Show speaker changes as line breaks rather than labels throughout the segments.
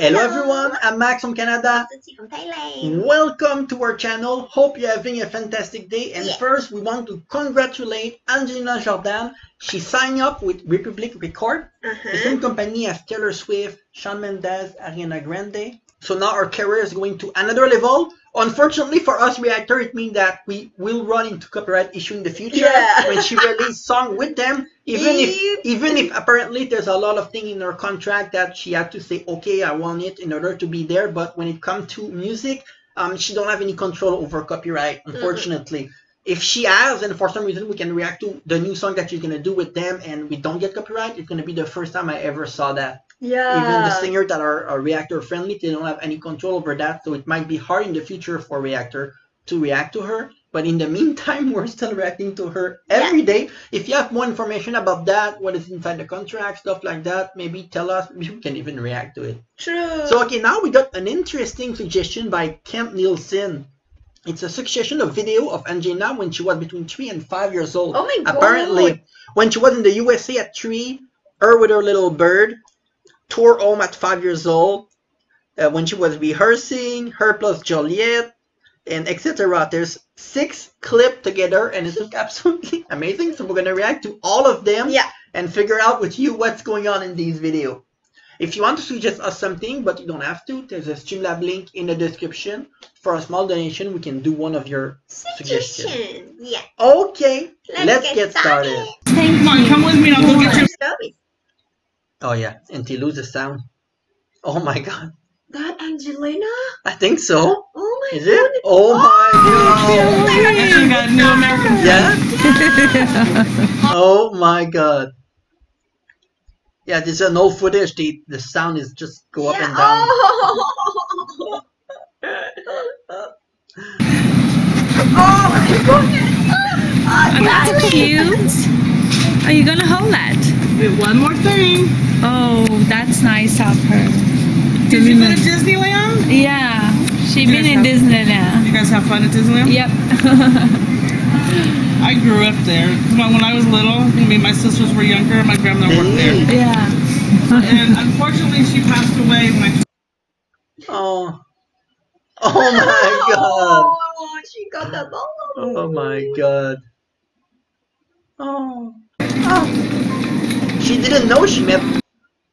Hello everyone, I'm Max from Canada.
From Thailand.
Welcome to our channel. Hope you're having a fantastic day. And
Yes.
first, we want to congratulate Angelina Juliette. She signed up with Republic Records, the same company as Taylor Swift, Shawn Mendes, Ariana Grande. So now our career is going to another level. Unfortunately for us reactor, it means that we will run into copyright issue in the future when she released song with them. Even if apparently there's a lot of things in her contract that she had to say, okay, I want it in order to be there. But when it comes to music, she don't have any control over copyright, unfortunately. If she has, and for some reason we can react to the new song that she's gonna do with them, and we don't get copyright, it's gonna be the first time I ever saw that.
Yeah.
Even the singers that are reactor friendly, they don't have any control over that, so it might be hard in the future for reactor to react to her. But in the meantime, we're still reacting to her every day. If you have more information about that, what is inside the contract, stuff like that, maybe tell us. Maybe we can even react to it.
True.
So okay, now we got an interesting suggestion by Kemp Nielsen. It's a suggestion of video of Angelina when she was between 3 and 5 years old.
Oh my God.
Apparently, when she was in the USA at 3, her with her little bird, tour home at 5 years old, when she was rehearsing, her plus Juliette, and etc. There's 6 clips together, and it looks absolutely amazing. So we're gonna react to all of them and figure out with you what's going on in these videos. If you want to suggest us something, but you don't have to, there's a Streamlab link in the description. For a small donation, we can do one of your suggestions.
Yeah.
Okay, let's get started.
Come on, come with me. I'll go get your
stories.
Oh yeah, and to lose the sound. Oh my God.
That Angelina?
I think so.
Oh my
God. Is it? Oh my God.
She got New American.
Yeah? Oh my God. Yeah, this is an old footage. The sound is just go up and down.
Oh. Oh my goodness.
That's cute. Are you gonna hold that?
Wait, one more thing.
Oh, that's nice of her.
Did you go to Disneyland?
Yeah, she been in Disneyland.
You guys have fun at Disneyland?
Yep.
I grew up there. When I was little, me and my sisters were younger, my grandmother worked there.
Yeah.
And unfortunately, she passed away when I...
Oh. Oh my God.
Oh, she got the ball.
Oh my God. Oh. Oh. She didn't know she met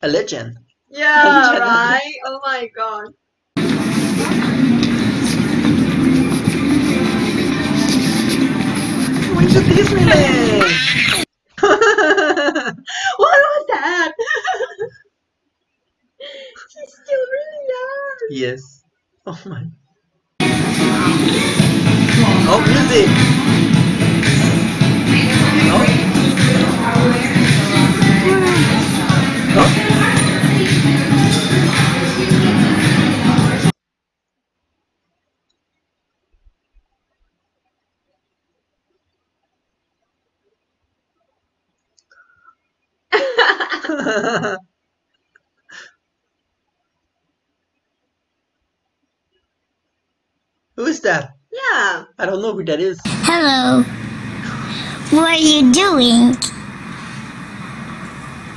a legend.
Yeah, right? Oh my God.
Went to Disneyland.
What was that? She's still really young.
Yes. Oh my. Oh, music. Oh. Oh. Who is that?
Yeah.
I don't know who that is.
Hello. What are you doing?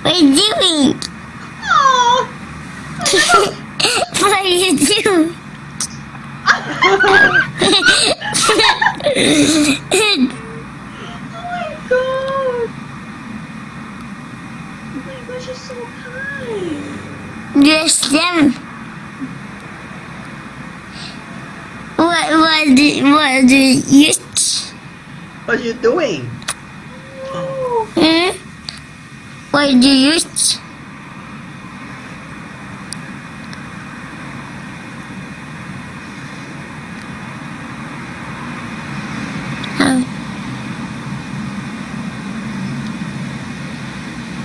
What are you doing?
Oh.
What are you doing?
Oh my God. Oh my gosh, she's so kind.
Yes, them. What do you?
What are you doing?
Hmm? What do you?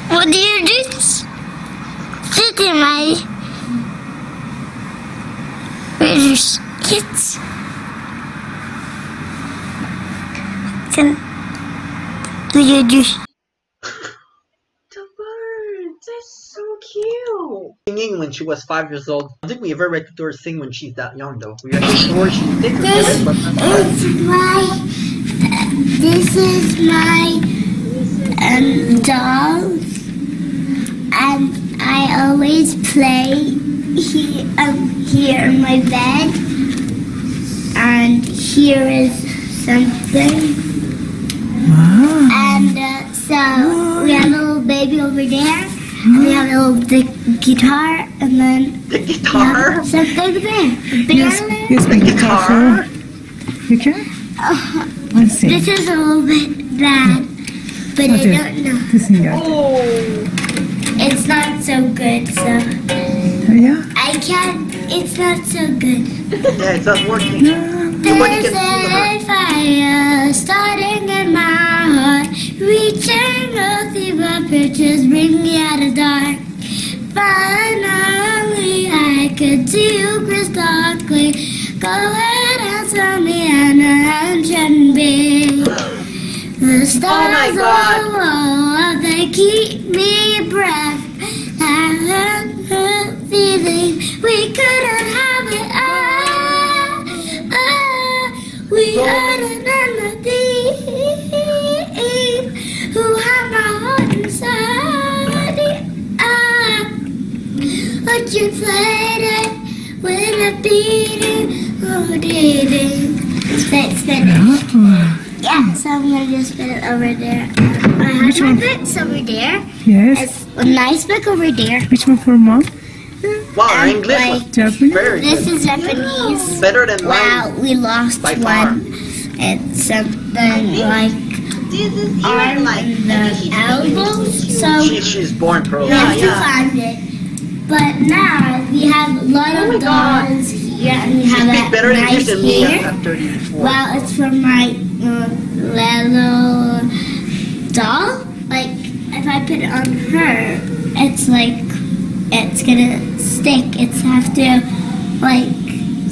What do you do? Sit in my kids. Do you do?
The birds, that's so cute.
Singing when she was 5 years old. I don't think we ever read her sing when she's that young though. We read her she sings
This
but
is my doll, and I always play here in my bed, and here is something.
Wow.
And so we have a little baby over there, and we have a little guitar, and then
The guitar?
something there.
Yes,
Banana.
yes, the guitar. Picture? Let's see.
This is a little bit bad, but I don't know.
This is it.
It's not so good, so
Yeah.
I can't. It's not so good.
Yeah, it's not working. Nobody
There's
can see the
a fire starting in my heart, reaching out the pictures, bring me out of dark. Finally, I could see you crystal clear. Go ahead and tell me I'm not shouldn't be. The stars all they keep me breath. I had a feeling we couldn't have it all. We are the deep who have my heart inside. But you played it with a beating. Oh, did it? Spin it. Yeah, so I'm gonna just spin it over there. I have my books over there.
Yes.
It's a nice book over there.
Which one for mom?
Wow, our
And,
English was
like,
Japanese?
very
This
good.
is Japanese.
Better than
Wow,
mine.
we lost
By far.
one. It's something like arm and the elbows. So
She's born pro.
we have to find it. But now we have a lot of dolls here, and we
She
have
speaks better
a
English
nice
than me
here.
at 34.
Well, it's from my little doll. Like, if I put it on her, it's like, it's gonna stick. It's have to, like,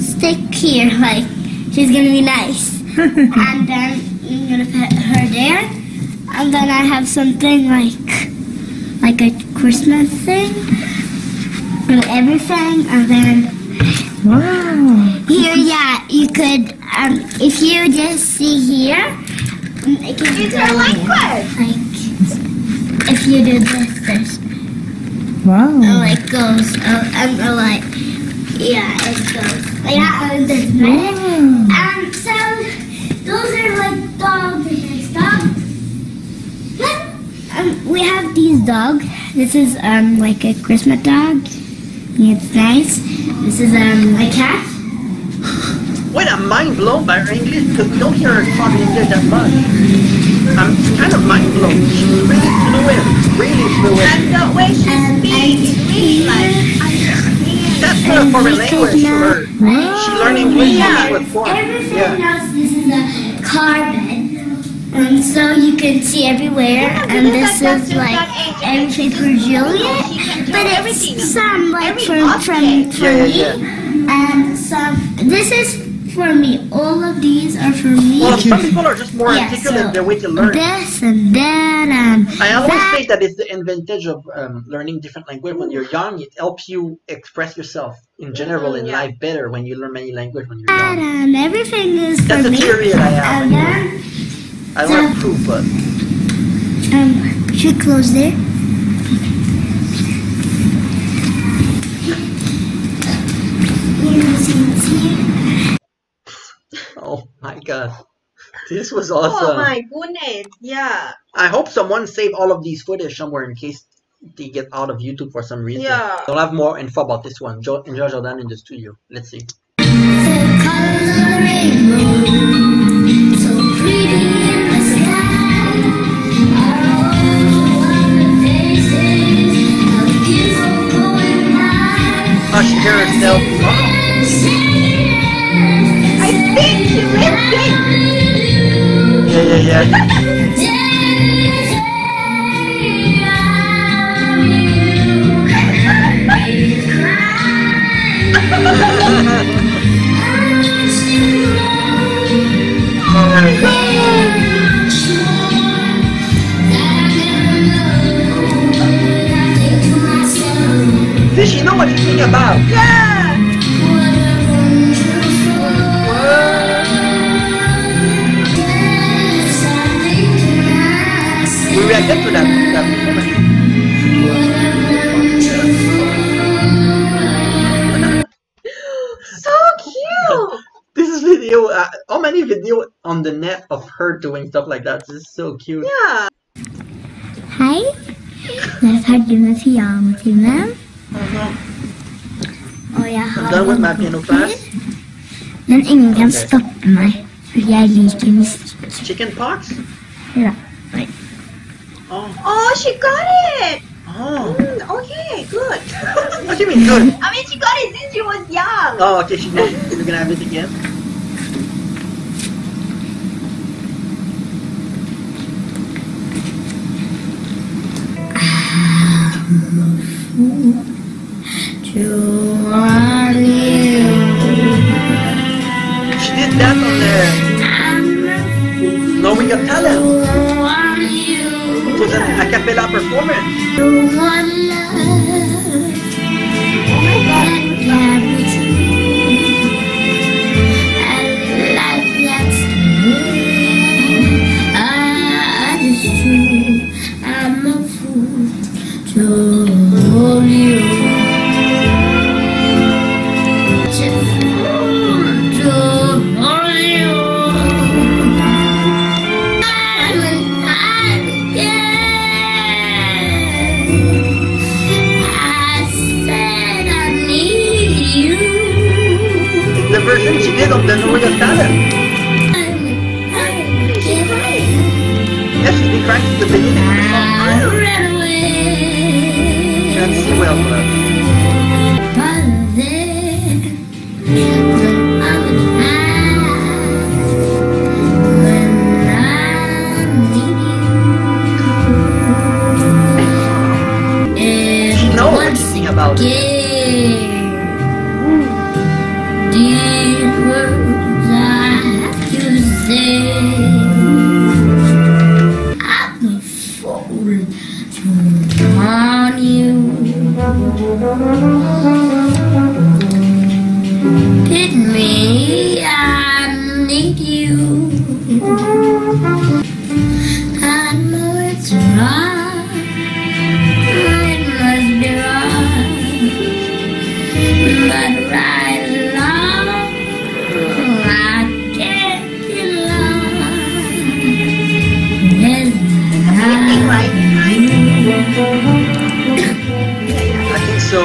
stick here. Like, she's gonna be nice. And then I'm gonna put her there. And then I have something like a Christmas thing. And everything. And then
Wow.
here, yeah, you could, if you just see here, it can go like, if you do this,
Wow.
it goes, and like, yeah, it goes, like that, and this, right? So, those are like dogs, we have these dogs. This is, like a Christmas dog. It's nice. This is, a cat.
Wait, I'm mind blown by her English because we don't hear her talk English that much. I'm kind of mind blown. She's really fluent. Really fluent.
And the way she speaks, it's really like
That's not a foreign language to her. She learned English when she was born.
Everything
Yeah.
else, this is a carpet. And so you can see everywhere. And this is like everything for Juliet. But it's some like for me.
Yeah.
And some, this is for me. All of these are for me.
Well, some people are just more
Yeah,
articulate in
so
their way to learn.
this and that and
I always
that.
say that it's the advantage of learning different language when you're young. It helps you express yourself in general in life better when you learn many languages when you're young.
And everything is for
That's a
me.
theory that I have.
And then
I don't have proof, but
should close there.
oh my god, this was awesome.
oh my goodness, yeah.
I hope someone saved all of these footage somewhere in case they get out of YouTube for some reason.
Yeah.
I'll have more info about this one. Enjoy Jordan in the studio. Let's see. Oh, she heard herself. Oh.
I think she will sing.
Yeah. Did she know what you think about?
Yeah.
We reacted to that performance. video, how many video on the net of her doing stuff like that? This is so cute.
Yeah.
Hej! Nu är jag färdig med pianotimmen. Och jag
I'm
har
done with my piano class.
men ingen kan stoppa mig. För jag är lika mystisk.
Chicken pox?
Ja. Nej.
Oh.
Oh, she got it.
Oh.
Okay, good.
What do you mean good?
I mean, she got it since she was young.
Oh, okay, she's gonna have it again. She did that on the Knowing Your Talent. It was an a cappella performance. The version she did of the Knowing Your Talent. Yes, she's been crying since the beginning of the song. That's well. She knows everything about it.
Pick me, I need you. I know it's wrong, it must be wrong, but right along, I can't be long.
Everything right behind.
I think so.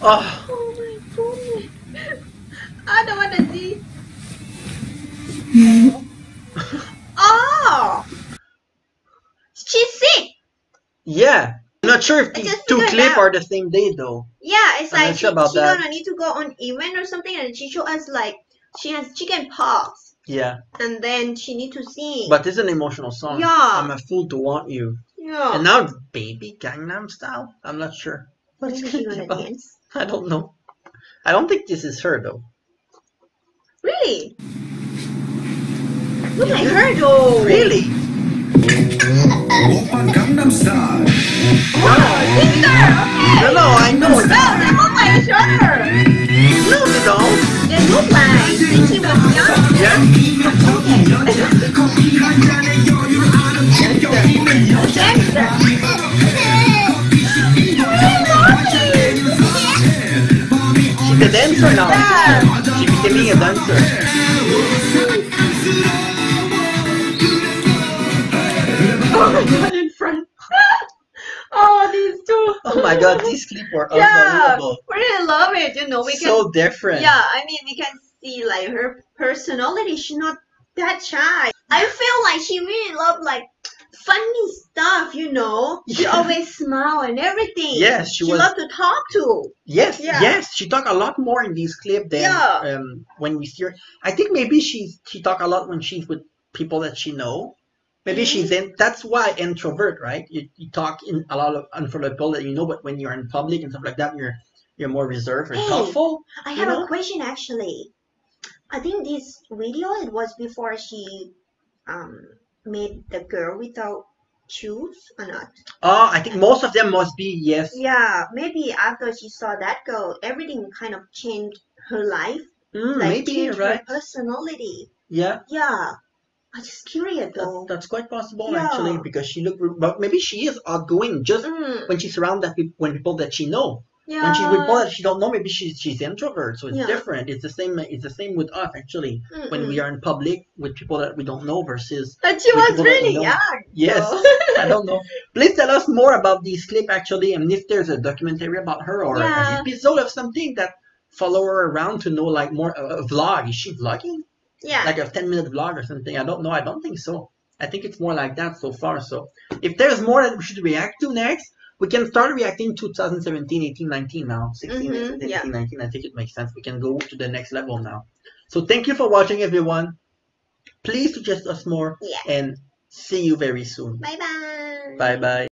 Oh,
Oh my goodness. I don't want to see. Oh! She's sick.
yeah. I'm not sure if
I
these
just
two
figured
clips
out.
are the same day though.
Yeah, it's
I'm
like
not sure about
she
that.
gonna need to go on event or something, and she showed us like she has chicken pox,
Yeah.
and then she need to sing.
But it's an emotional song.
Yeah.
I'm a fool to want you.
Yeah.
And now it's baby Gangnam Style. I'm not sure. What it's
Maybe she
gonna be
gonna
about.
dance.
I don't know. I don't think this is her though.
Really? Look like her though.
Really?
Gangnam Style.
Oh, sister. Okay.
No, I know.
No, they look like each other.
No, they don't.
They look like since she was young.
Yeah. She's a dancer now.
Yeah.
She's becoming a dancer.
Oh my god, in front. Oh, these two.
Oh my god, these clips were
Yeah,
unbelievable.
we really love it. You know, we can.
So different.
Yeah, I mean, we can see like her personality. She's not that shy. I feel like she really loved like funny stuff. You know, she
Yeah.
always smile and everything.
Yes, she was-
loved to talk to.
Yes,
Yeah.
yes. She talk a lot more in these clips than
Yeah.
when we see her. I think maybe she talk a lot when she's with people that she know. Maybe she's in. That's why introvert, right? You talk in a lot of in front of people that you know, but when you're in public and stuff like that, you're more reserved or
Hey,
thoughtful.
I
You
have
know?
a question actually. I think this video it was before she made the girl without shoes or not.
Oh, I think most of them must be yes.
Yeah, maybe after she saw that girl, everything kind of changed her life. Like
maybe,
change
right?
her personality.
Yeah.
Yeah. I'm just curious though.
That's quite possible
Yeah.
actually, because she looked, but maybe she is outgoing just when she's surrounded when people that she know.
Yeah.
When she's with people that she don't know, maybe she's introvert, so it's
Yeah.
different. It's the same with us actually. When we are in public with people that we don't know versus.
But she
with
was
people that we
really
know.
young.
Yes,
so.
I don't know. Please tell us more about these clips actually, and if there's a documentary about her or
Yeah.
an episode of something that follow her around to know like more a vlog. Is she vlogging?
Yeah.
Like a 10-minute vlog or something? I don't know. I don't think so. I think it's more like that so far. So if there's more that we should react to next, we can start reacting to 2017, 18, 19 now. 16, 17, 18, 19. I think it makes sense. We can go to the next level now. So thank you for watching, everyone. Please suggest us more.
Yeah.
And see you very soon.
Bye bye.
Bye bye.